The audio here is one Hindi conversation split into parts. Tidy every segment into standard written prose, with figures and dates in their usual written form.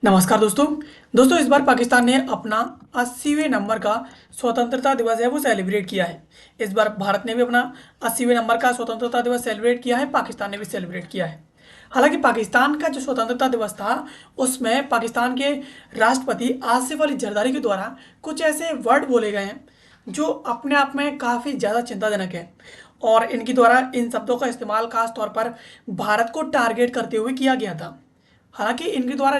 नमस्कार दोस्तों इस बार पाकिस्तान ने अपना 80वें नंबर का स्वतंत्रता दिवस है वो सेलिब्रेट किया है। इस बार भारत ने भी अपना 80वें नंबर का स्वतंत्रता दिवस सेलिब्रेट किया है, पाकिस्तान ने भी सेलिब्रेट किया है। हालांकि पाकिस्तान का जो स्वतंत्रता दिवस था उसमें पाकिस्तान के राष्ट्रपति आसिफ अली जरदारी के द्वारा कुछ ऐसे वर्ड बोले गए हैं जो अपने आप में काफ़ी ज़्यादा चिंताजनक है। और इनके द्वारा इन शब्दों का इस्तेमाल खास तौर पर भारत को टारगेट करते हुए किया गया था। हालांकि इनके द्वारा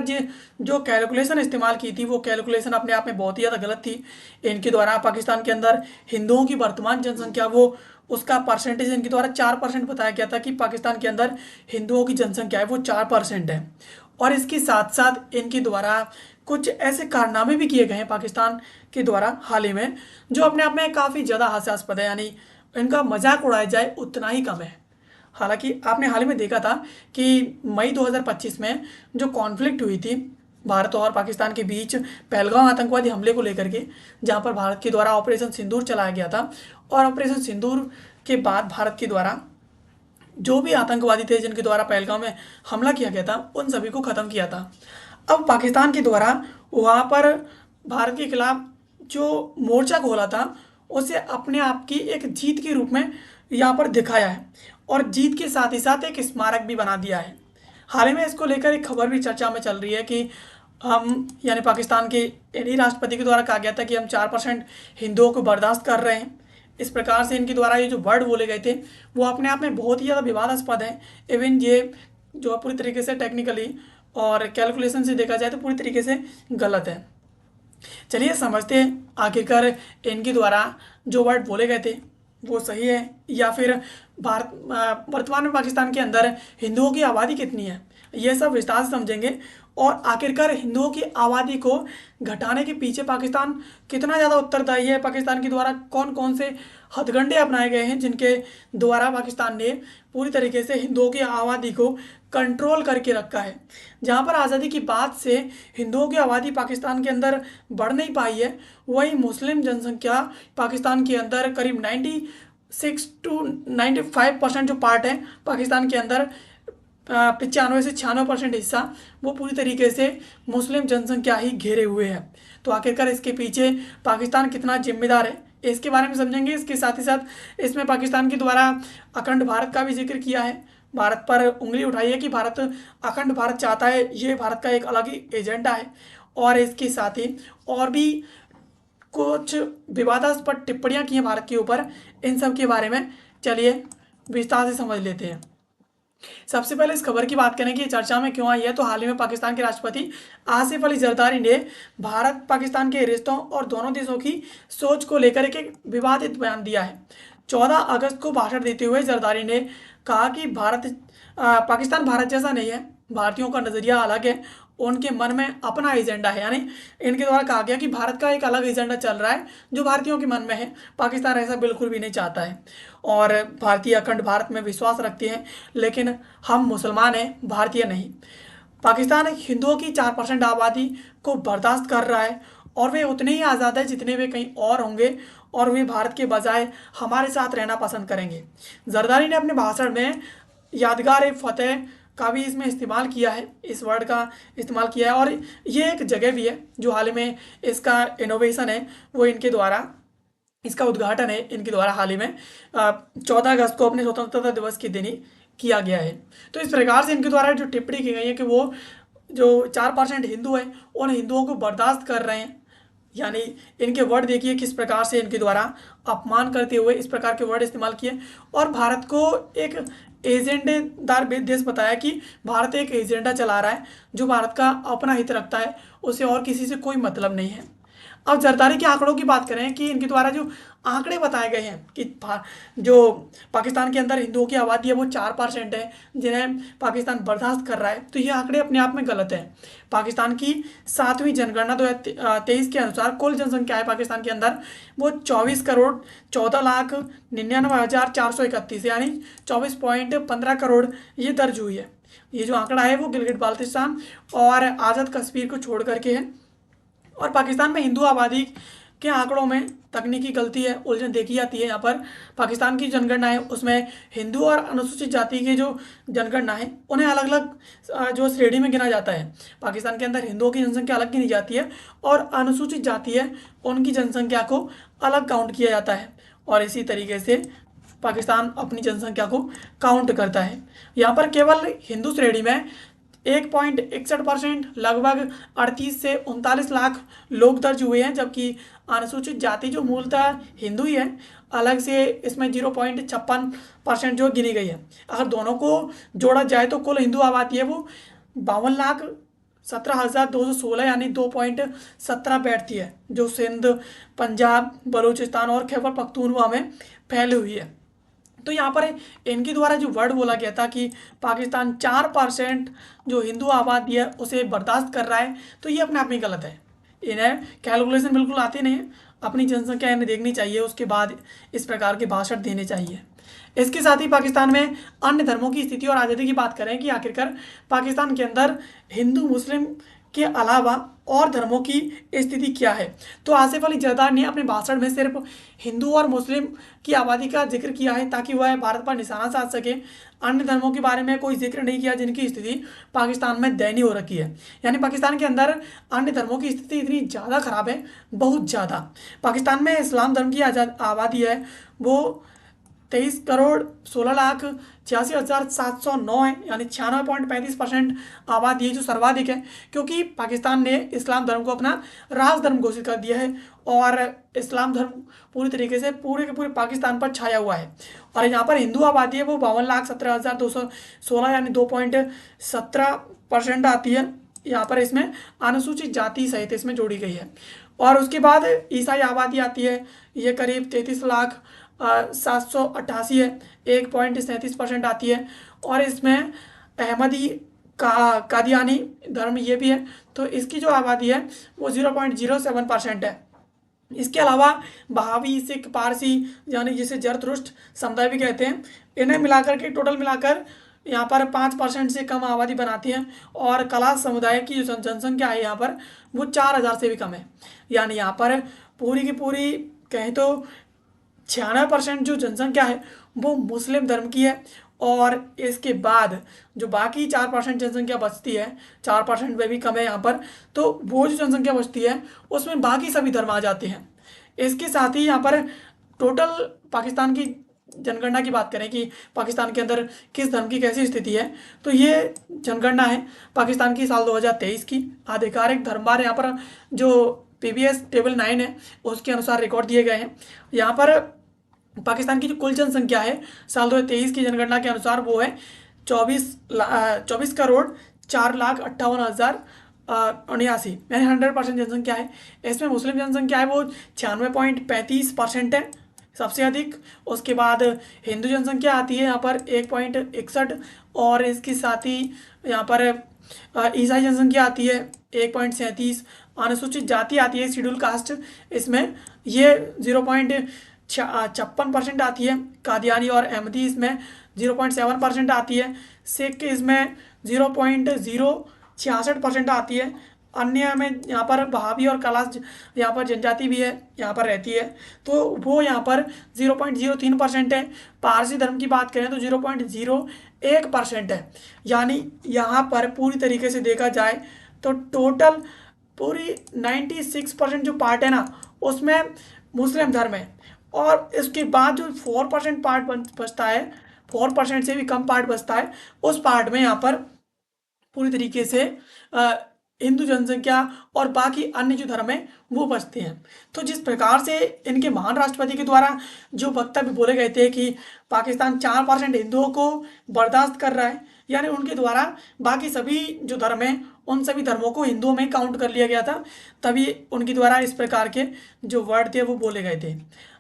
जो कैलकुलेशन इस्तेमाल की थी वो कैलकुलेशन अपने आप में बहुत ही ज़्यादा गलत थी। इनके द्वारा पाकिस्तान के अंदर हिंदुओं की वर्तमान जनसंख्या वो उसका परसेंटेज इनके द्वारा 4% बताया गया था कि पाकिस्तान के अंदर हिंदुओं की जनसंख्या है वो 4% है। और इसके साथ साथ इनके द्वारा कुछ ऐसे कारनामे भी किए गए हैं पाकिस्तान के द्वारा हाल ही में जो अपने आप में काफ़ी ज़्यादा हास्यास्पद है, यानी इनका मजाक उड़ाया जाए उतना ही कम है। हालांकि आपने हाल ही में देखा था कि मई 2025 में जो कॉन्फ्लिक्ट हुई थी भारत और पाकिस्तान के बीच पहलगाम आतंकवादी हमले को लेकर के, जहां पर भारत के द्वारा ऑपरेशन सिंदूर चलाया गया था। और ऑपरेशन सिंदूर के बाद भारत के द्वारा जो भी आतंकवादी थे जिनके द्वारा पहलगाम में हमला किया गया था उन सभी को ख़त्म किया था। अब पाकिस्तान के द्वारा वहाँ पर भारत के खिलाफ जो मोर्चा खोला था उसे अपने आप की एक जीत के रूप में यहाँ पर दिखाया है और जीत के साथ ही साथ एक स्मारक भी बना दिया है। हाल ही में इसको लेकर एक खबर भी चर्चा में चल रही है कि हम यानी पाकिस्तान के इन्हीं राष्ट्रपति के द्वारा कहा गया था कि हम 4% हिंदुओं को बर्दाश्त कर रहे हैं। इस प्रकार से इनके द्वारा ये जो वर्ड बोले गए थे वो अपने आप में बहुत ही ज़्यादा विवादास्पद है। इवन ये जो पूरी तरीके से टेक्निकली और कैलकुलेशन से देखा जाए तो पूरी तरीके से गलत है। चलिए समझते हैं आखिरकार इनके द्वारा जो वर्ड बोले गए थे वो सही है या फिर वर्तमान में पाकिस्तान के अंदर हिंदुओं की आबादी कितनी है, ये सब विस्तार से समझेंगे। और आखिरकार हिंदुओं की आबादी को घटाने के पीछे पाकिस्तान कितना ज़्यादा उत्तरदायी है, पाकिस्तान के द्वारा कौन कौन से हथकंडे अपनाए गए हैं जिनके द्वारा पाकिस्तान ने पूरी तरीके से हिंदुओं की आबादी को कंट्रोल करके रखा है। जहाँ पर आज़ादी की बाद से हिंदुओं की आबादी पाकिस्तान के अंदर बढ़ नहीं पाई है, वहीं मुस्लिम जनसंख्या पाकिस्तान के अंदर करीब 96 to 95% जो पार्ट है पाकिस्तान के अंदर, 95 से 96% हिस्सा वो पूरी तरीके से मुस्लिम जनसंख्या ही घेरे हुए है। तो आखिरकार इसके पीछे पाकिस्तान कितना जिम्मेदार है इसके बारे में समझेंगे। इसके साथ ही साथ इसमें पाकिस्तान के द्वारा अखंड भारत का भी जिक्र किया है, भारत पर उंगली उठाई है कि भारत अखंड भारत चाहता है, ये भारत का एक अलग ही एजेंडा है। और इसके साथ ही और भी कुछ विवादास्पद टिप्पणियां की हैं भारत के ऊपर, इन सब के बारे में चलिए विस्तार से समझ लेते हैं। सबसे पहले इस खबर की बात करें कि चर्चा में क्यों आई है, तो हाल ही में पाकिस्तान के राष्ट्रपति आसिफ अली जरदारी ने भारत पाकिस्तान के रिश्तों और दोनों देशों की सोच को लेकर एक विवादित बयान दिया है। 14 अगस्त को भाषण देते हुए जरदारी ने कहा कि पाकिस्तान भारत जैसा नहीं है, भारतीयों का नज़रिया अलग है, उनके मन में अपना एजेंडा है। यानी इनके द्वारा कहा गया कि भारत का एक अलग एजेंडा चल रहा है जो भारतीयों के मन में है, पाकिस्तान ऐसा बिल्कुल भी नहीं चाहता है। और भारतीय अखंड भारत में विश्वास रखते हैं, लेकिन हम मुसलमान हैं, भारतीय नहीं। पाकिस्तान हिंदुओं की 4% आबादी को बर्दाश्त कर रहा है और वे उतने ही आज़ाद है जितने वे कहीं और होंगे, और वे भारत के बजाय हमारे साथ रहना पसंद करेंगे। जरदारी ने अपने भाषण में यादगार फतेह का भी इसमें इस्तेमाल किया है, इस वर्ड का इस्तेमाल किया है। और ये एक जगह भी है जो हाल ही में इसका इनोवेशन है, वो इनके द्वारा इसका उद्घाटन है इनके द्वारा हाल ही में 14 अगस्त को अपने स्वतंत्रता दिवस के दिन ही किया गया है। तो इस प्रकार से इनके द्वारा जो टिप्पणी की गई है कि वो जो 4% हिंदू है उन हिंदुओं को बर्दाश्त कर रहे हैं, यानी इनके वर्ड देखिए किस प्रकार से इनके द्वारा अपमान करते हुए इस प्रकार के वर्ड इस्तेमाल किए। और भारत को एक एजेंडेदार देश बताया कि भारत एक एजेंडा चला रहा है, जो भारत का अपना हित रखता है, उसे और किसी से कोई मतलब नहीं है। अब जरदारी के आंकड़ों की बात करें कि इनके द्वारा जो आंकड़े बताए गए हैं कि जो पाकिस्तान के अंदर हिंदुओं की आबादी है वो 4% है जिन्हें पाकिस्तान बर्दाश्त कर रहा है, तो ये आंकड़े अपने आप में गलत है। पाकिस्तान की 7वीं जनगणना 2023 के अनुसार कुल जनसंख्या है पाकिस्तान के अंदर वो 24,14,99,431 यानी 24.15 करोड़ ये दर्ज हुई है। ये जो आंकड़ा है वो गिलगित बाल्टिस्तान और आज़ाद कश्मीर को छोड़ करके है। और पाकिस्तान में हिंदू आबादी के आंकड़ों में तकनीकी गलती है, उलझन देखी जाती है। यहाँ पर पाकिस्तान की जनगणना है उसमें हिंदू और अनुसूचित जाति के जो जनगणना है उन्हें अलग अलग जो श्रेणी में गिना जाता है। पाकिस्तान के अंदर हिंदुओं की जनसंख्या अलग गिनी जाती है और अनुसूचित जाति है उनकी जनसंख्या को अलग काउंट किया जाता है, और इसी तरीके से पाकिस्तान अपनी जनसंख्या को काउंट करता है। यहाँ पर केवल हिंदू श्रेणी में 1.61% लगभग 38 से 39 लाख लोग दर्ज हुए हैं, जबकि अनुसूचित जाति जो मूलतः हिंदू ही है अलग से इसमें 0.56% जो गिनी गई है। अगर दोनों को जोड़ा जाए तो कुल हिंदू आबादी है वो 52,17,216 यानी 2.17 बैठती है, जो सिंध, पंजाब, बलूचिस्तान और खैबर पख्तूनख्वा में फैली हुई है। तो यहाँ पर इनके द्वारा जो वर्ड बोला गया था कि पाकिस्तान 4% जो हिंदू आबादी है उसे बर्दाश्त कर रहा है, तो ये अपने आप में गलत है। इन्हें कैलकुलेशन बिल्कुल आती नहीं है, अपनी जनसंख्या इन्हें देखनी चाहिए, उसके बाद इस प्रकार के भाषण देने चाहिए। इसके साथ ही पाकिस्तान में अन्य धर्मों की स्थिति और आज़ादी की बात करें कि आखिरकार पाकिस्तान के अंदर हिंदू मुस्लिम के अलावा और धर्मों की स्थिति क्या है, तो आसिफ अली जरदारी ने अपने भाषण में सिर्फ हिंदू और मुस्लिम की आबादी का जिक्र किया है ताकि वह भारत पर निशाना साध सके। अन्य धर्मों के बारे में कोई जिक्र नहीं किया जिनकी स्थिति पाकिस्तान में दयनीय हो रखी है। यानी पाकिस्तान के अंदर अन्य धर्मों की स्थिति इतनी ज़्यादा खराब है, बहुत ज़्यादा। पाकिस्तान में इस्लाम धर्म की आबादी है वो 23,16,86,709 है, यानी 96.35% आबादी है जो सर्वाधिक है, क्योंकि पाकिस्तान ने इस्लाम धर्म को अपना राज धर्म घोषित कर दिया है और इस्लाम धर्म पूरी तरीके से पूरे के पूरे पाकिस्तान पर छाया हुआ है। और यहाँ पर हिंदू आबादी है वो 52,17,216 यानी 2.17% आती है। यहाँ पर इसमें अनुसूचित जाति सहित इसमें जोड़ी गई है। और उसके बाद ईसाई आबादी आती है, ये करीब 33,788 है, 1.37% आती है। और इसमें अहमदी कादियानी धर्म ये भी है, तो इसकी जो आबादी है वो 0.07% है। इसके अलावा बहावी, सिख, पारसी यानी जिसे जरथुस्ट्र समुदाय भी कहते हैं, इन्हें मिलाकर के टोटल मिलाकर यहाँ पर 5% से कम आबादी बनाती हैं। और कलाश समुदाय की जो जनसंख्या है यहाँ पर वो 4,000 से भी कम है। यानी यहाँ पर पूरी की पूरी कहें तो 96% जो जनसंख्या है वो मुस्लिम धर्म की है। और इसके बाद जो बाकी 4% जनसंख्या बचती है, 4% में भी कम है यहाँ पर, तो वो जो जनसंख्या बचती है उसमें बाकी सभी धर्म आ जाते हैं। इसके साथ ही यहाँ पर टोटल पाकिस्तान की जनगणना की बात करें कि पाकिस्तान के अंदर किस धर्म की कैसी स्थिति है, तो ये जनगणना है पाकिस्तान की साल 2023 की। आधिकारिक धर्मवार यहाँ पर जो PBS टेबल 9 है उसके अनुसार रिकॉर्ड दिए गए हैं। यहाँ पर पाकिस्तान की जो कुल जनसंख्या है साल 2023 की जनगणना के अनुसार वो है 24,04,58,079 यानी 100% जनसंख्या है। इसमें मुस्लिम जनसंख्या है वो 96.35% है, सबसे अधिक। उसके बाद हिंदू जनसंख्या आती है यहाँ पर 1.61, और इसके साथ ही यहाँ पर ईसाई जनसंख्या आती है 1.37। अनुसूचित जाति आती है शेड्यूल कास्ट, इसमें ये 0.56% आती है। कादियानी और अहमदी इसमें 0.7% आती है। सिख इसमें 0.066% आती है। अन्य में यहाँ पर बहावी और कलाश यहाँ पर जनजाति भी है, यहाँ पर रहती है, तो वो यहाँ पर 0.03% है। पारसी धर्म की बात करें तो 0.01% है। यानी यहाँ पर पूरी तरीके से देखा जाए तो टोटल पूरी 96% जो पार्ट है ना उसमें मुस्लिम धर्म है। और इसके बाद जो 4% पार्ट बचता है, 4% से भी कम पार्ट बचता है, उस पार्ट में यहाँ पर पूरी तरीके से हिंदू जनसंख्या और बाकी अन्य जो धर्म है वो बचते हैं। तो जिस प्रकार से इनके महान राष्ट्रपति के द्वारा जो वक्तव्य बोले गए थे कि पाकिस्तान 4% हिंदुओं को बर्दाश्त कर रहा है, यानी उनके द्वारा बाकी सभी जो धर्म है उन सभी धर्मों को हिंदुओं में काउंट कर लिया गया था, तभी उनके द्वारा इस प्रकार के जो वर्ड थे वो बोले गए थे।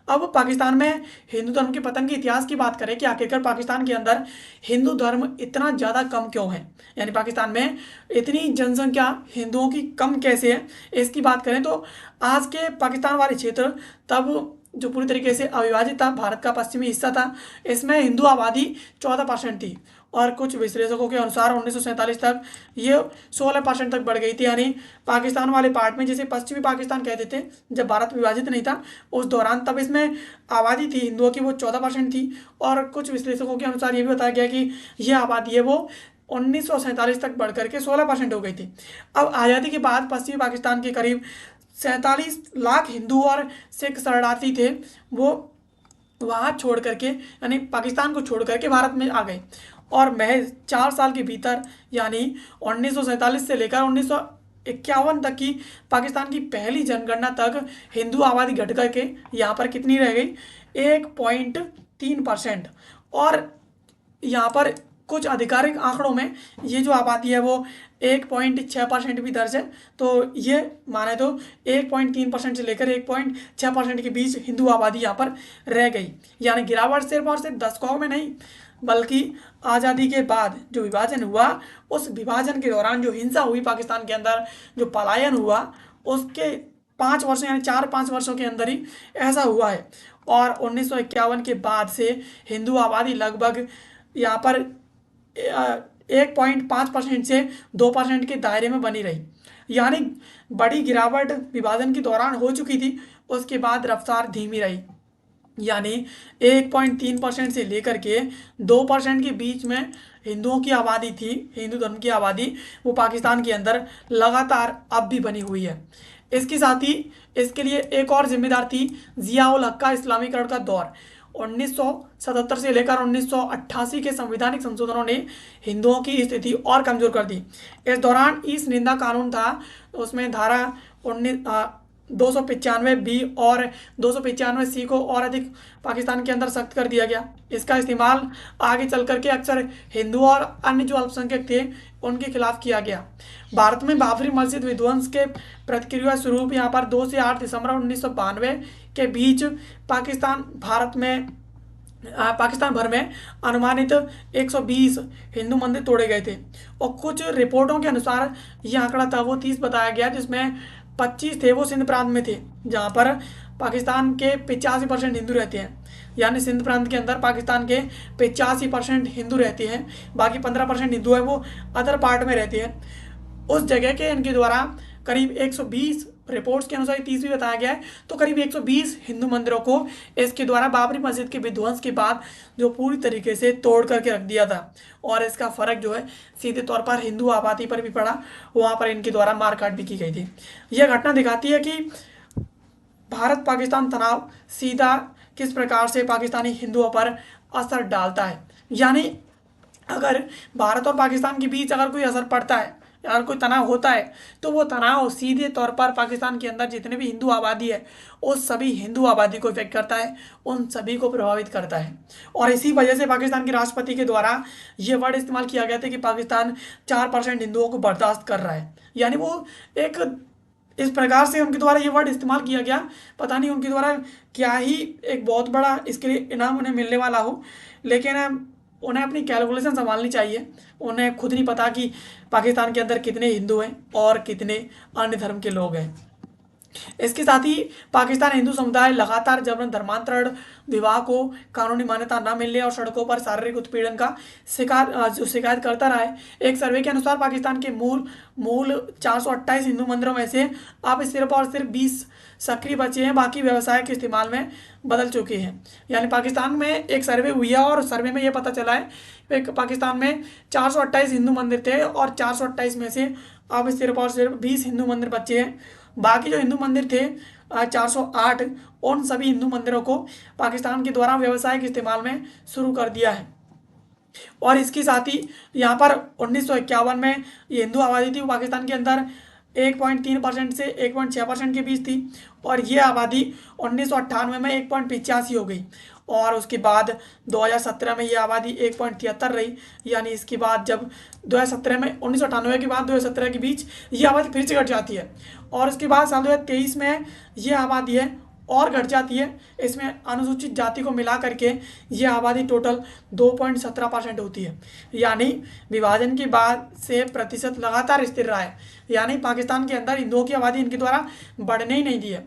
अब पाकिस्तान में हिंदू धर्म के पतन के इतिहास की बात करें कि आखिरकार पाकिस्तान के अंदर हिंदू धर्म इतना ज़्यादा कम क्यों है, यानी पाकिस्तान में इतनी जनसंख्या हिंदुओं की कम कैसे है, इसकी बात करें तो आज के पाकिस्तान वाले क्षेत्र तब जो पूरी तरीके से अविभाजित था, भारत का पश्चिमी हिस्सा था, इसमें हिंदू आबादी 14% थी और कुछ विश्लेषकों के अनुसार 1947 तक ये 16% तक बढ़ गई थी। यानी पाकिस्तान वाले पार्ट में, जिसे पश्चिमी पाकिस्तान कहते थे जब भारत विभाजित नहीं था उस दौरान, तब इसमें आबादी थी हिंदुओं की वो 14% थी। और कुछ विश्लेषकों के अनुसार ये भी बताया गया कि ये आबादी है वो 1947 तक बढ़ करके 16% हो गई थी। अब आज़ादी के बाद पश्चिमी पाकिस्तान के करीब 47 लाख हिंदू और सिख शरणार्थी थे, वो वहाँ छोड़ करके यानी पाकिस्तान को छोड़ करके भारत में आ गए। और महज 4 साल के भीतर यानी 1947 से लेकर 1951 तक की पाकिस्तान की पहली जनगणना तक हिंदू आबादी घट करके यहाँ पर कितनी रह गई, 1.3%। और यहाँ पर कुछ आधिकारिक आंकड़ों में ये जो आबादी है वो 1.6% भी दर्ज है। तो ये माने तो 1.3% से लेकर 1.6% के बीच हिंदू आबादी यहाँ पर रह गई। यानी गिरावट सिर्फ और सिर्फ दशकों में नहीं, बल्कि आज़ादी के बाद जो विभाजन हुआ, उस विभाजन के दौरान जो हिंसा हुई पाकिस्तान के अंदर, जो पलायन हुआ, उसके 5 वर्ष यानी 4-5 वर्षों के अंदर ही ऐसा हुआ है। और 1951 के बाद से हिंदू आबादी लगभग यहाँ पर 1.5% से 2% के दायरे में बनी रही। यानी बड़ी गिरावट विभाजन के दौरान हो चुकी थी, उसके बाद रफ्तार धीमी रही। यानी 1.3% से लेकर के 2% के बीच में हिंदुओं की आबादी थी, हिंदू धर्म की आबादी वो पाकिस्तान के अंदर लगातार अब भी बनी हुई है। इसके साथ ही इसके लिए एक और जिम्मेदार थी जिया उल हक का इस्लामीकरण का दौर। 1977 से लेकर 1988 के संवैधानिक संशोधनों ने हिंदुओं की स्थिति और कमजोर कर दी। इस दौरान इस निंदा कानून था, उसमें धारा 295 बी और 295 सी को और अधिक पाकिस्तान के अंदर सख्त कर दिया गया। इसका इस्तेमाल आगे चल करके अक्सर हिंदू और अन्य जो अल्पसंख्यक थे उनके खिलाफ किया गया। भारत में बाबरी मस्जिद विध्वंस के प्रतिक्रिया स्वरूप यहाँ पर 2 से 8 दिसंबर 1992 के बीच पाकिस्तान भर में अनुमानित 120 हिंदू मंदिर तोड़े गए थे। और कुछ रिपोर्टों के अनुसार यह आंकड़ा था वो 30 बताया गया, जिसमें 25 थे वो सिंध प्रांत में थे, जहाँ पर पाकिस्तान के 85% हिंदू रहते हैं। यानी सिंध प्रांत के अंदर पाकिस्तान के 85% हिंदू रहते हैं, बाकी 15% हिंदू है वो अदर पार्ट में रहते हैं। उस जगह के इनके द्वारा करीब 120 रिपोर्ट्स के अनुसार 30 भी बताया गया है, तो करीब 120 हिंदू मंदिरों को इसके द्वारा बाबरी मस्जिद के विध्वंस के बाद जो पूरी तरीके से तोड़ करके रख दिया था। और इसका फर्क जो है सीधे तौर पर हिंदू आबादी पर भी पड़ा, वहाँ पर इनके द्वारा मारकाट भी की गई थी। यह घटना दिखाती है कि भारत पाकिस्तान तनाव सीधा किस प्रकार से पाकिस्तानी हिंदुओं पर असर डालता है। यानी अगर भारत और पाकिस्तान के बीच अगर कोई असर पड़ता है, अगर कोई तनाव होता है, तो वो तनाव सीधे तौर पर पाकिस्तान के अंदर जितने भी हिंदू आबादी है उस सभी हिंदू आबादी को इफेक्ट करता है, उन सभी को प्रभावित करता है। और इसी वजह से पाकिस्तान के राष्ट्रपति के द्वारा ये वर्ड इस्तेमाल किया गया था कि पाकिस्तान 4% हिंदुओं को बर्दाश्त कर रहा है। यानी वो एक इस प्रकार से उनके द्वारा ये वर्ड इस्तेमाल किया गया, पता नहीं उनके द्वारा क्या ही एक बहुत बड़ा इसके लिए इनाम उन्हें मिलने वाला हो, लेकिन उन्हें अपनी कैलकुलेशन संभालनी चाहिए। उन्हें खुद नहीं पता कि पाकिस्तान के अंदर कितने हिंदू हैं और कितने अन्य धर्म के लोग हैं। इसके साथ ही पाकिस्तान हिंदू समुदाय लगातार जबरन धर्मांतरण, विवाह को कानूनी मान्यता न मिलने और सड़कों पर शारीरिक उत्पीड़न का शिकायत करता रहा है। एक सर्वे के अनुसार पाकिस्तान के मूल 428 हिंदू मंदिरों में से अब सिर्फ और सिर्फ 20 सक्रिय बचे हैं, बाकी व्यवसाय के इस्तेमाल में बदल चुके हैं। यानी पाकिस्तान में एक सर्वे हुई है और सर्वे में ये पता चला है कि पाकिस्तान में 428 हिंदू मंदिर थे और 428 में से अब सिर्फ और सिर्फ 20 हिंदू मंदिर बचे हैं। बाकी जो हिंदू मंदिर थे 408, उन सभी हिंदू मंदिरों को पाकिस्तान के द्वारा व्यवसायिक इस्तेमाल में शुरू कर दिया है। और इसके साथ ही यहाँ पर 1951 में ये हिंदू आबादी थी वो पाकिस्तान के अंदर 1.3% से 1.6% के बीच थी, और ये आबादी 1998 में 1.85 हो गई। और उसके बाद 2017 में ये आबादी 1.73 रही। यानी इसके बाद जब 2017 में 1998 के बाद 2017 के बीच ये आबादी फिर से घट जाती है, और उसके बाद साल 2023 में ये आबादी है और घट जाती है। इसमें अनुसूचित जाति को मिला करके ये आबादी टोटल 2.17% होती है। यानी विभाजन के बाद से प्रतिशत लगातार स्थिर रहा है। यानी पाकिस्तान के अंदर हिंदुओं की आबादी इनके द्वारा बढ़ने ही नहीं दी है।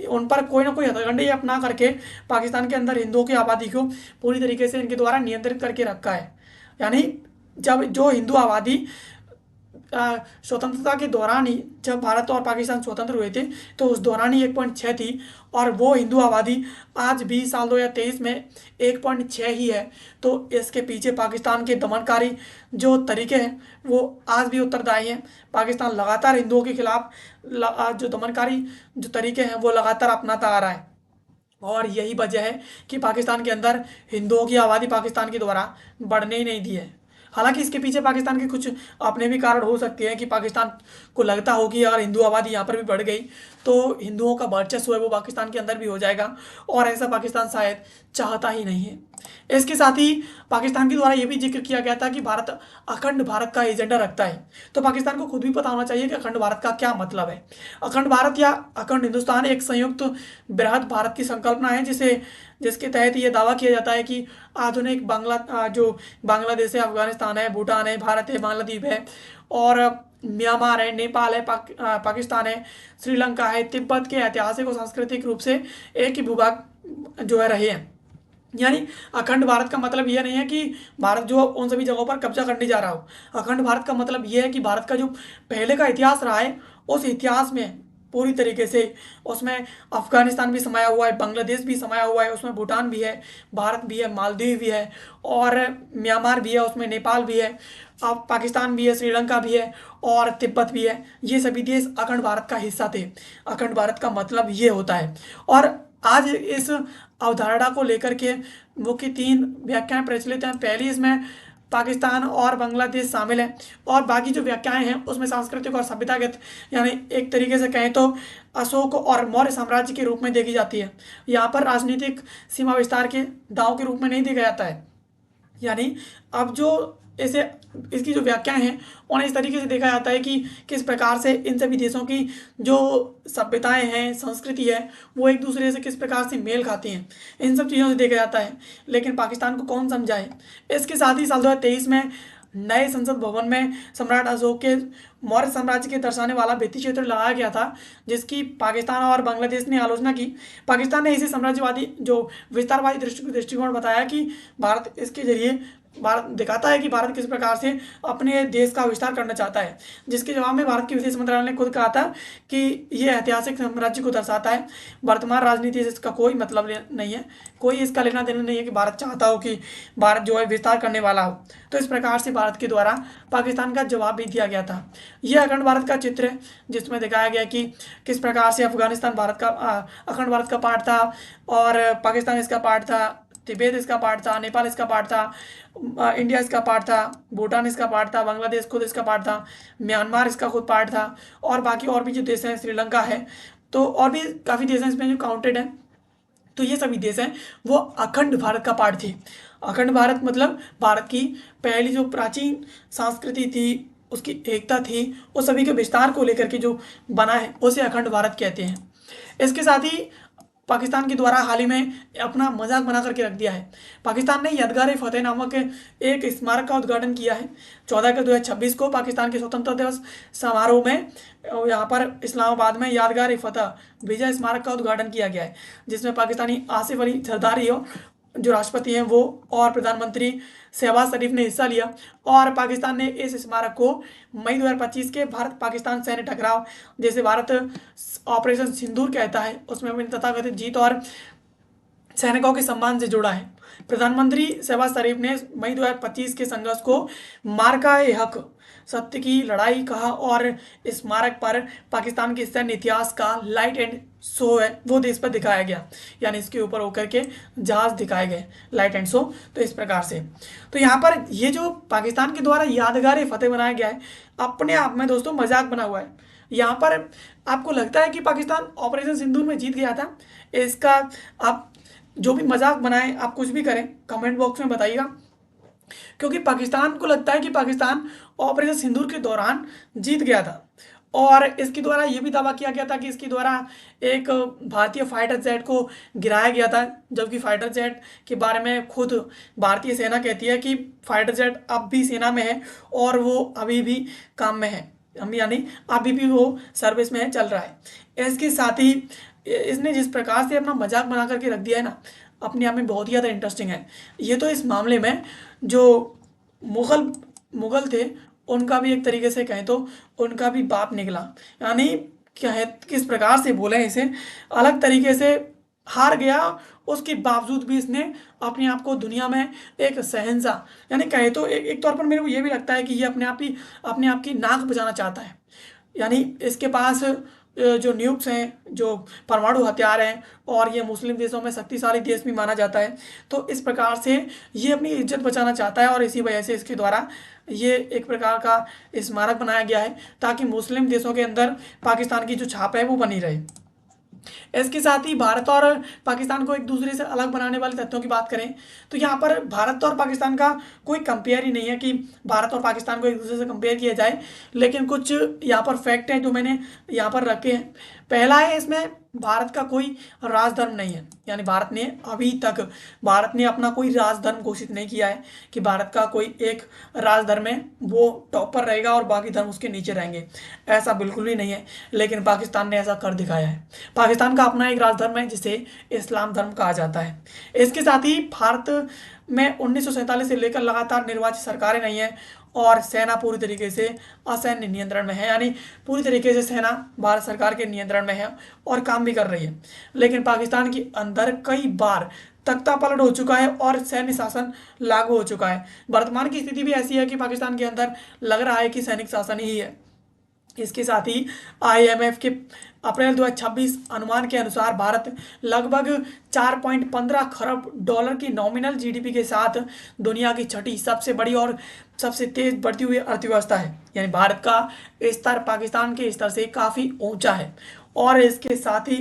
उन पर कोई ना कोई हथकंडे अपना करके पाकिस्तान के अंदर हिंदुओं की आबादी को पूरी तरीके से इनके द्वारा नियंत्रित करके रखा है। यानी जब जो हिंदू आबादी स्वतंत्रता के दौरान ही, जब भारत और पाकिस्तान स्वतंत्र हुए थे, तो उस दौरान ही 1.6 थी, और वो हिंदू आबादी आज भी साल 2023 में 1.6 ही है। तो इसके पीछे पाकिस्तान के दमनकारी जो तरीके हैं वो आज भी उत्तरदायी हैं। पाकिस्तान लगातार हिंदुओं के खिलाफ जो दमनकारी जो तरीके हैं वो लगातार अपनाता आ रहा है, और यही वजह है कि पाकिस्तान के अंदर हिंदुओं की आबादी पाकिस्तान के द्वारा बढ़ने ही नहीं दी है। हालांकि इसके पीछे पाकिस्तान के कुछ अपने भी कारण हो सकते हैं कि पाकिस्तान को लगता हो कि अगर हिंदू आबादी यहाँ पर भी बढ़ गई तो हिंदुओं का वर्चस्व है वो पाकिस्तान के अंदर भी हो जाएगा, और ऐसा पाकिस्तान शायद चाहता ही नहीं है। इसके साथ ही पाकिस्तान के द्वारा ये भी जिक्र किया गया था कि भारत अखंड भारत का एजेंडा रखता है। तो पाकिस्तान को खुद भी पता होना चाहिए कि अखंड भारत का क्या मतलब है। अखंड भारत या अखंड हिंदुस्तान एक संयुक्त बृहद भारत की संकल्पना है जिसके तहत ये दावा किया जाता है कि आधुनिक जो बांग्लादेश है, अफगानिस्तान है, भूटान है, भारत है, बांग्लादेश है, और म्यांमार है, नेपाल है, पाकिस्तान है, श्रीलंका है, तिब्बत के ऐतिहासिक और सांस्कृतिक रूप से एक ही भूभाग जो है रहे हैं। यानी अखंड भारत का मतलब यह नहीं है कि भारत जो उन सभी जगहों पर कब्जा करने जा रहा हो। अखंड भारत का मतलब यह है कि भारत का जो पहले का इतिहास रहा है उस इतिहास में पूरी तरीके से उसमें अफगानिस्तान भी समाया हुआ है, बांग्लादेश भी समाया हुआ है, उसमें भूटान भी है, भारत भी है, मालदीव भी है, और म्यांमार भी है, उसमें नेपाल भी है, अब पाकिस्तान भी है, श्रीलंका भी है, और तिब्बत भी है। ये सभी देश अखंड भारत का हिस्सा थे। अखंड भारत का मतलब ये होता है। और आज इस अवधारणा को लेकर के मुख्य 3 व्याख्याएं प्रचलित हैं। पहली इसमें पाकिस्तान और बांग्लादेश शामिल है, और बाकी जो व्याख्याएं हैं उसमें सांस्कृतिक और सभ्यतागत, यानी एक तरीके से कहें तो अशोक और मौर्य साम्राज्य के रूप में देखी जाती है। यहाँ पर राजनीतिक सीमा विस्तार के दांव के रूप में नहीं देखा जाता है। यानी अब जो ऐसे इसकी जो व्याख्याएं हैं उन्हें इस तरीके से देखा जाता है कि किस प्रकार से इन सभी देशों की जो सभ्यताएं हैं, संस्कृति है, वो एक दूसरे से किस प्रकार से मेल खाती हैं, इन सब चीज़ों से देखा जाता है। लेकिन पाकिस्तान को कौन समझाए। इसके साथ ही साल 2023 में नए संसद भवन में सम्राट अशोक के मौर्य साम्राज्य के दर्शाने वाला भित्ति चित्र लगाया गया था, जिसकी पाकिस्तान और बांग्लादेश ने आलोचना की। पाकिस्तान ने इसे साम्राज्यवादी जो विस्तारवादी दृष्टिकोण बताया कि भारत इसके जरिए भारत दिखाता है कि भारत किस प्रकार से अपने देश का विस्तार करना चाहता है, जिसके जवाब में भारत के विदेश मंत्रालय ने खुद कहा था कि ये ऐतिहासिक साम्राज्य को दर्शाता है। वर्तमान राजनीति से इसका कोई मतलब नहीं है, कोई इसका लेना देना नहीं है कि भारत चाहता हो कि भारत जो है विस्तार करने वाला हो। तो इस प्रकार से भारत के द्वारा पाकिस्तान का जवाब भी दिया गया था। यह अखंड भारत का चित्र है जिसमें दिखाया गया कि किस प्रकार से अफगानिस्तान भारत का अखंड भारत का पार्ट था, और पाकिस्तान इसका पार्ट था, तिब्बत इसका पार्ट था, नेपाल इसका पार्ट था, इंडिया इसका पार्ट था, भूटान इसका पार्ट था, बांग्लादेश खुद इसका पार्ट था, म्यांमार इसका खुद पार्ट था, और बाकी और भी जो देश हैं, श्रीलंका है, तो और भी काफ़ी देश हैं इसमें जो काउंटेड हैं। तो ये सभी देश हैं वो अखंड भारत का पार्ट थे। अखंड भारत मतलब भारत की पहली जो प्राचीन संस्कृति थी, उसकी एकता थी, उस सभी के विस्तार को लेकर के जो बना है उसे अखंड भारत कहते हैं। इसके साथ ही पाकिस्तान के द्वारा हाल ही में अपना मजाक बना करके रख दिया है। पाकिस्तान ने यादगार फतेह नामक एक स्मारक का उद्घाटन किया है 14 अगस्त 2026 को पाकिस्तान के स्वतंत्रता दिवस समारोह में। यहाँ पर इस्लामाबाद में यादगार फतेह विजय स्मारक का उद्घाटन किया गया है, जिसमें पाकिस्तानी आसिफ अली जरदारी जो राष्ट्रपति हैं वो और प्रधानमंत्री शहबाज शरीफ ने हिस्सा लिया। और पाकिस्तान ने इस स्मारक को मई 2025 के भारत पाकिस्तान सैन्य टकराव, जैसे भारत ऑपरेशन सिंदूर कहता है, उसमें अपनी तथाकथित जीत और सैनिकों के सम्मान से जोड़ा है। प्रधानमंत्री शहबाज शरीफ ने मई 2025 के संघर्ष को मार्का-ए-हक, सत्य की लड़ाई कहा, और इस स्मारक पर पाकिस्तान के सैन्य इतिहास का लाइट एंड शो है वो देश पर दिखाया गया, यानी इसके ऊपर होकर के जहाज दिखाए गए, लाइट एंड शो। तो इस प्रकार से तो यहाँ पर ये जो पाकिस्तान के द्वारा यादगार फतेह बनाया गया है, अपने आप में दोस्तों मजाक बना हुआ है। यहाँ पर आपको लगता है कि पाकिस्तान ऑपरेशन सिंदूर में जीत गया था? इसका आप जो भी मजाक बनाएं, आप कुछ भी करें, कमेंट बॉक्स में बताइएगा, क्योंकि पाकिस्तान को लगता है कि पाकिस्तान ऑपरेशन सिंदूर के दौरान जीत गया था। और इसके द्वारा ये भी दावा किया गया था कि इसके द्वारा एक भारतीय फाइटर जेट को गिराया गया था, जबकि फाइटर जेट के बारे में खुद भारतीय सेना कहती है कि फाइटर जेट अब भी सेना में है और वो अभी भी काम में है, यानी अभी भी वो सर्विस में है, चल रहा है। इसके साथ ही इसने जिस प्रकार से अपना मजाक बना करके रख दिया है ना, अपने आप में बहुत ही ज़्यादा इंटरेस्टिंग है। ये तो इस मामले में जो मुग़ल मुगल थे उनका भी एक तरीके से कहें तो उनका भी बाप निकला। यानी क्या है, किस प्रकार से बोले इसे, अलग तरीके से हार गया, उसके बावजूद भी इसने अपने आप को दुनिया में एक शहंशाह, यानी कहे तो एक तौर पर मेरे को ये भी लगता है कि ये अपने आप की नाक बजाना चाहता है। यानी इसके पास जो न्यूक्स हैं, जो परमाणु हथियार हैं, और ये मुस्लिम देशों में शक्तिशाली देश भी माना जाता है। तो इस प्रकार से ये अपनी इज्जत बचाना चाहता है, और इसी वजह से इसके द्वारा ये एक प्रकार का स्मारक बनाया गया है, ताकि मुस्लिम देशों के अंदर पाकिस्तान की जो छाप है वो बनी रहे। इसके साथ ही भारत और पाकिस्तान को एक दूसरे से अलग बनाने वाले तथ्यों की बात करें तो यहाँ पर भारत और पाकिस्तान का कोई कंपेयर ही नहीं है कि भारत और पाकिस्तान को एक दूसरे से कंपेयर किया जाए। लेकिन कुछ यहाँ पर फैक्ट हैं जो मैंने यहाँ पर रखे हैं। पहला है, इसमें भारत का कोई राजधर्म नहीं है। यानी भारत ने अपना कोई राजधर्म घोषित नहीं किया है कि भारत का कोई एक राजधर्म है वो टॉप पर रहेगा और बाकी धर्म उसके नीचे रहेंगे। ऐसा बिल्कुल भी नहीं है, लेकिन पाकिस्तान ने ऐसा कर दिखाया है। पाकिस्तान का अपना एक राजधर्म है जिसे इस्लाम धर्म कहा जाता है। इसके साथ ही भारत में 1947 से लेकर लगातार निर्वाचित सरकारें नहीं है, और सेना पूरी तरीके से असैन्य नियंत्रण में है। यानी पूरी तरीके से सेना भारत सरकार के नियंत्रण में है और काम भी कर रही है। लेकिन पाकिस्तान के अंदर कई बार तख्तापलट हो चुका है और सैन्य शासन लागू हो चुका है। वर्तमान की स्थिति भी ऐसी है कि पाकिस्तान के अंदर लग रहा है कि सैनिक शासन ही है। इसके साथ ही आईएमएफ के अप्रैल 2026 अनुमान के अनुसार भारत लगभग 4.15 खरब डॉलर की नॉमिनल जीडीपी के साथ दुनिया की छठी सबसे बड़ी और सबसे तेज बढ़ती हुई अर्थव्यवस्था है। यानी भारत का स्तर पाकिस्तान के स्तर से काफ़ी ऊंचा है। और इसके साथ ही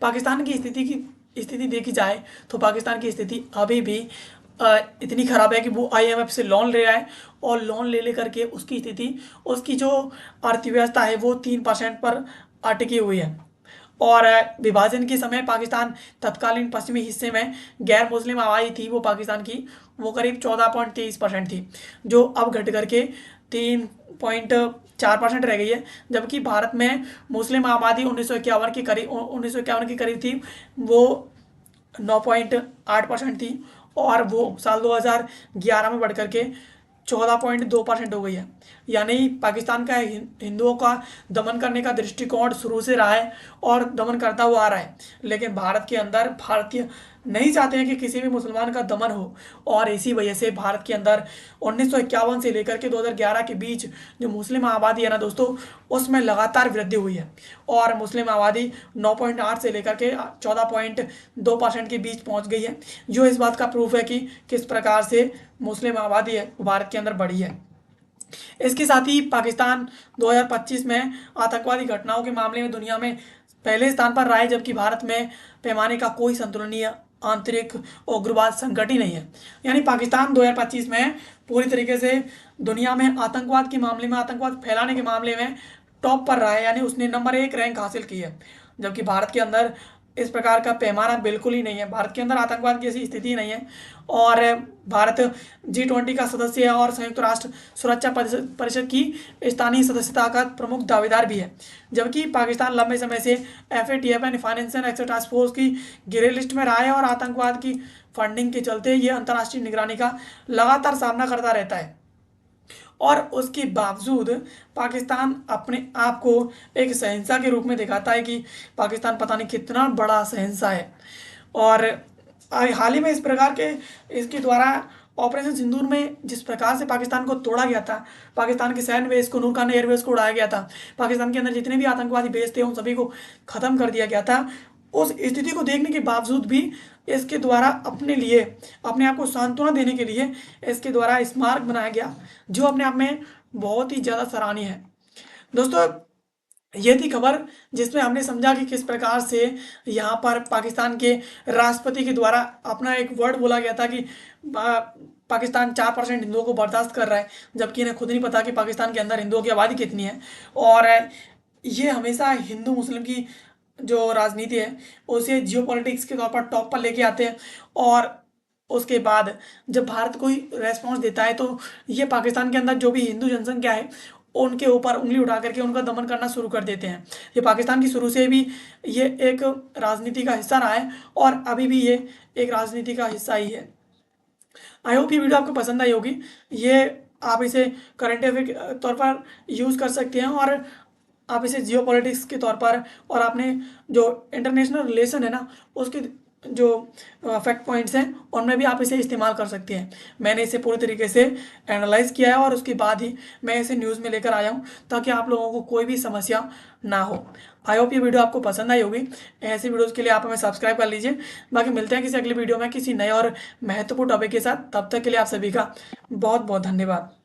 पाकिस्तान की स्थिति देखी जाए तो पाकिस्तान की स्थिति अभी भी इतनी ख़राब है कि वो आईएमएफ से लोन ले रहा है, और लोन ले करके उसकी जो अर्थव्यवस्था है वो 3% पर अटकी हुई है। और विभाजन के समय पाकिस्तान तत्कालीन पश्चिमी हिस्से में गैर मुस्लिम आबादी थी वो पाकिस्तान की, वो करीब 14.23% थी, जो अब घट करके 3.4% रह गई है। जबकि भारत में मुस्लिम आबादी 1951 के करीब थी, वो 9.8% थी, और वो साल 2011 में बढ़ करके 14.2% हो गई है। यानी पाकिस्तान का हिंदुओं का दमन करने का दृष्टिकोण शुरू से रहा है और दमन करता हुआ आ रहा है। लेकिन भारत के अंदर भारतीय नहीं चाहते हैं कि किसी भी मुसलमान का दमन हो, और इसी वजह से भारत के अंदर 1951 से लेकर के 2011 के बीच जो मुस्लिम आबादी है ना दोस्तों, उसमें लगातार वृद्धि हुई है, और मुस्लिम आबादी 9.8 से लेकर के 14.2% के बीच पहुंच गई है, जो इस बात का प्रूफ है कि किस प्रकार से मुस्लिम आबादी है भारत के अंदर बढ़ी है। इसके साथ ही पाकिस्तान 2025 में आतंकवादी घटनाओं के मामले में दुनिया में पहले स्थान पर रहा है, जबकि भारत में पैमाने का कोई संतुलनीय आंतरिक उग्रवाद संकट ही नहीं है। यानी पाकिस्तान 2025 में पूरी तरीके से दुनिया में आतंकवाद के मामले में, आतंकवाद फैलाने के मामले में टॉप पर रहा है। यानी उसने नंबर 1 रैंक हासिल की है, जबकि भारत के अंदर इस प्रकार का पैमाना बिल्कुल ही नहीं है। भारत के अंदर आतंकवाद की ऐसी स्थिति नहीं है, और भारत G20 का सदस्य है और संयुक्त राष्ट्र सुरक्षा परिषद की स्थानीय सदस्यता का प्रमुख दावेदार भी है। जबकि पाकिस्तान लंबे समय से FATF यानी फाइनेंशियल एक्शन टास्क फोर्स की ग्रे लिस्ट में रहा है, और आतंकवाद की फंडिंग के चलते ये अंतर्राष्ट्रीय निगरानी का लगातार सामना करता रहता है। और उसके बावजूद पाकिस्तान अपने आप को एक शहंशाह के रूप में दिखाता है कि पाकिस्तान पता नहीं कितना बड़ा शहंशाह है। और हाल ही में इस प्रकार के इसके द्वारा ऑपरेशन सिंदूर में जिस प्रकार से पाकिस्तान को तोड़ा गया था, पाकिस्तान के सैन्य बेस को, नूर खान एयरबेस को उड़ाया गया था, पाकिस्तान के अंदर जितने भी आतंकवादी बेस थे उन सभी को ख़त्म कर दिया गया था, उस स्थिति को देखने के बावजूद भी इसके द्वारा अपने आप को सांत्वना देने के लिए इसके द्वारा स्मारक बनाया गया, जो अपने आप में बहुत ही ज़्यादा सराहनीय है। दोस्तों, ये थी खबर जिसमें हमने समझा कि किस प्रकार से यहाँ पर पाकिस्तान के राष्ट्रपति के द्वारा अपना एक वर्ड बोला गया था कि पाकिस्तान 4% हिंदुओं को बर्दाश्त कर रहा है, जबकि इन्हें खुद नहीं पता कि पाकिस्तान के अंदर हिंदुओं की आबादी कितनी है। और ये हमेशा हिंदू मुस्लिम की जो राजनीति है उसे जियोपॉलिटिक्स के तौर पर टॉप पर लेके आते हैं, और उसके बाद जब भारत कोई रेस्पॉन्स देता है तो ये पाकिस्तान के अंदर जो भी हिंदू जनसंख्या है उनके ऊपर उंगली उठा करके उनका दमन करना शुरू कर देते हैं। ये पाकिस्तान की शुरू से भी ये एक राजनीति का हिस्सा रहा है, और अभी भी ये एक राजनीति का हिस्सा ही है। आई होप ये वीडियो आपको पसंद आई होगी। ये आप इसे करंट अफेयर के तौर पर यूज़ कर सकते हैं, और आप इसे जियो पॉलिटिक्स के तौर पर, और आपने जो इंटरनेशनल रिलेशन है ना उसके जो फैक्ट पॉइंट्स हैं उनमें भी आप इसे इस्तेमाल कर सकते हैं। मैंने इसे पूरी तरीके से एनालाइज किया है और उसके बाद ही मैं इसे न्यूज़ में लेकर आया हूँ, ताकि आप लोगों को कोई भी समस्या ना हो। आई होप ये वीडियो आपको पसंद आई होगी। ऐसी वीडियोज़ के लिए आप हमें सब्सक्राइब कर लीजिए। बाकी मिलते हैं किसी अगली वीडियो में किसी नए और महत्वपूर्ण टॉपिक के साथ। तब तक के लिए आप सभी का बहुत बहुत धन्यवाद।